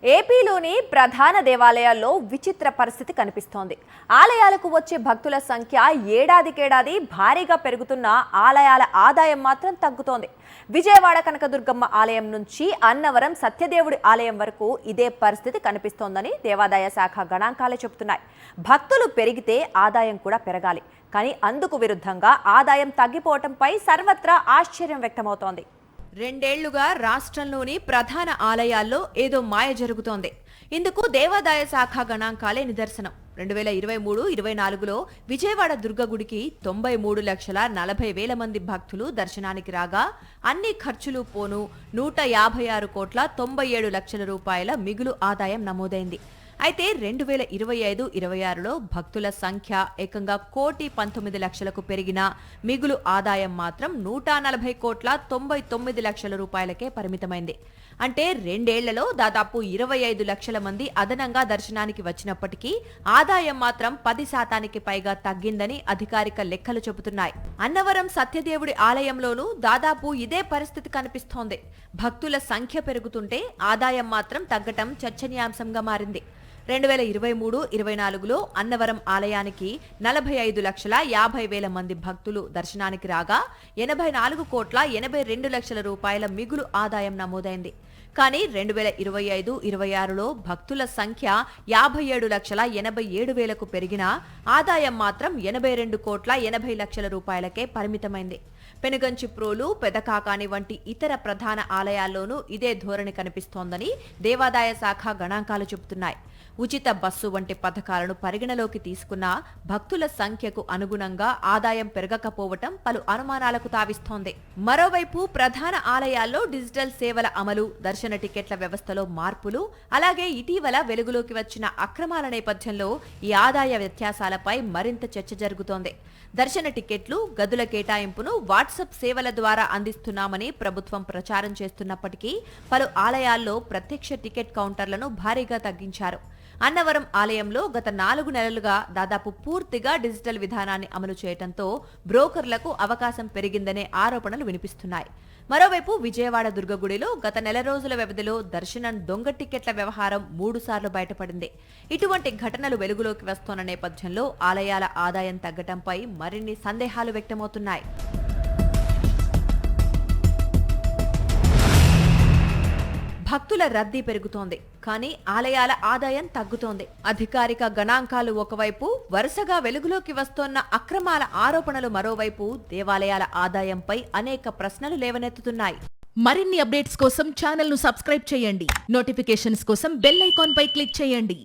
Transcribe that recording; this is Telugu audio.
ఏపీలోని ప్రధాన దేవాలయాల్లో విచిత్ర పరిస్థితి కనిపిస్తోంది. ఆలయాలకు వచ్చే భక్తుల సంఖ్య ఏడాదికేడాది భారీగా పెరుగుతున్న ఆలయాల ఆదాయం మాత్రం తగ్గుతోంది. విజయవాడ కనకదుర్గమ్మ ఆలయం నుంచి అన్నవరం సత్యదేవుడి ఆలయం వరకు ఇదే పరిస్థితి కనిపిస్తోందని దేవాదాయ శాఖ గణాంకాలే చెబుతున్నాయి. భక్తులు పెరిగితే ఆదాయం కూడా పెరగాలి, కానీ అందుకు విరుద్ధంగా ఆదాయం తగ్గిపోవడంపై సర్వత్రా ఆశ్చర్యం వ్యక్తమవుతోంది. 2 ఏళ్లుగా రాష్ట్రంలోని ప్రధాన ఆలయాల్లో ఏదో మాయ జరుగుతోంది. ఇందుకు దేవాదాయ శాఖ గణాంకాలే నిదర్శనం. 2023-24లో విజయవాడ దుర్గగుడికి 93,40,000 మంది భక్తులు దర్శనానికి రాగా అన్ని ఖర్చులు పోను 156 కోట్ల 97 లక్షల రూపాయల మిగులు ఆదాయం నమోదైంది. అయితే 2025-26లో భక్తుల సంఖ్య ఏకంగా 1,19,00,000కు పెరిగిన మిగులు ఆదాయం మాత్రం 140 కోట్ల 99 లక్షల రూపాయలకే పరిమితమైంది. అంటే 2 ఏళ్లలో దాదాపు 25 లక్షల మంది అదనంగా దర్శనానికి వచ్చినప్పటికీ ఆదాయం మాత్రం 10% పైగా తగ్గిందని అధికారిక లెక్కలు చెబుతున్నాయి. అన్నవరం సత్యదేవుడి ఆలయంలోనూ దాదాపు ఇదే పరిస్థితి కనిపిస్తోంది. భక్తుల సంఖ్య పెరుగుతుంటే ఆదాయం మాత్రం తగ్గటం చర్చనీయాంశంగా మారింది. 2023-24లో అన్నవరం ఆలయానికి 45,50,000 మంది భక్తులు దర్శనానికి రాగా 84 కోట్ల 82 లక్షల రూపాయల మిగులు ఆదాయం నమోదైంది. కానీ 2025-26లో భక్తుల సంఖ్య 57,87,000కు పెరిగిన ఆదాయం మాత్రం 82 కోట్ల 80 లక్షల రూపాయలకే పరిమితమైంది. పెనుగంచిప్రోలు, పెదకాకాని వంటి ఇతర ప్రధాన ఆలయాల్లోనూ ఇదే ధోరణి కనిపిస్తోందని దేవాదాయ శాఖ గణాంకాలు చెబుతున్నాయి. ఉచిత బస్సు వంటి పథకాలను పరిగణలోకి తీసుకున్న భక్తుల సంఖ్యకు అనుగుణంగా ఆదాయం పెరగకపోవటం పలు అనుమానాలకు తావిస్తోంది. మరోవైపు ప్రధాన ఆలయాల్లో డిజిటల్ సేవల అమలు, దర్శన టికెట్ల వ్యవస్థలో మార్పులు, అలాగే ఇటీవల వెలుగులోకి వచ్చిన అక్రమాల నేపథ్యంలో ఈ ఆదాయ వ్యత్యాసాలపై మరింత చర్చ జరుగుతోంది. దర్శన టికెట్లు, గదుల కేటాయింపును వాట్సాప్ సేవల ద్వారా అందిస్తున్నామని ప్రభుత్వం ప్రచారం చేస్తున్నప్పటికీ పలు ఆలయాల్లో ప్రత్యక్ష టికెట్ కౌంటర్లను భారీగా తగ్గించారు. అన్నవరం ఆలయంలో గత 4 నెలలుగా దాదాపు పూర్తిగా డిజిటల్ విధానాన్ని అమలు చేయడంతో బ్రోకర్లకు అవకాశం పెరిగిందనే ఆరోపణలు వినిపిస్తున్నాయి. మరోవైపు విజయవాడ దుర్గగుడిలో గత నెల రోజుల వ్యవధిలో దర్శనం దొంగ టికెట్ల వ్యవహారం 3 సార్లు బయటపడింది. ఇటువంటి ఘటనలు వెలుగులోకి వస్తున్న నేపథ్యంలో ఆలయాల ఆదాయం తగ్గటంపై మరిన్ని సందేహాలు వ్యక్తమవుతున్నాయి. భక్తుల రద్దీ పెరుగుతోంది, కానీ ఆలయాల ఆదాయం తగ్గుతోంది. అధికారిక గణాంకాలు ఒకవైపు, వరుసగా వెలుగులోకి వస్తోన్న అక్రమాల ఆరోపణలు మరోవైపు దేవాలయాల ఆదాయంపై అనేక ప్రశ్నలు లేవనెత్తుతున్నాయి. మరిన్ని అప్డేట్స్ కోసం ఛానల్ ను సబ్స్క్రైబ్ చేయండి. నోటిఫికేషన్స్ కోసం బెల్ ఐకాన్ పై క్లిక్ చేయండి.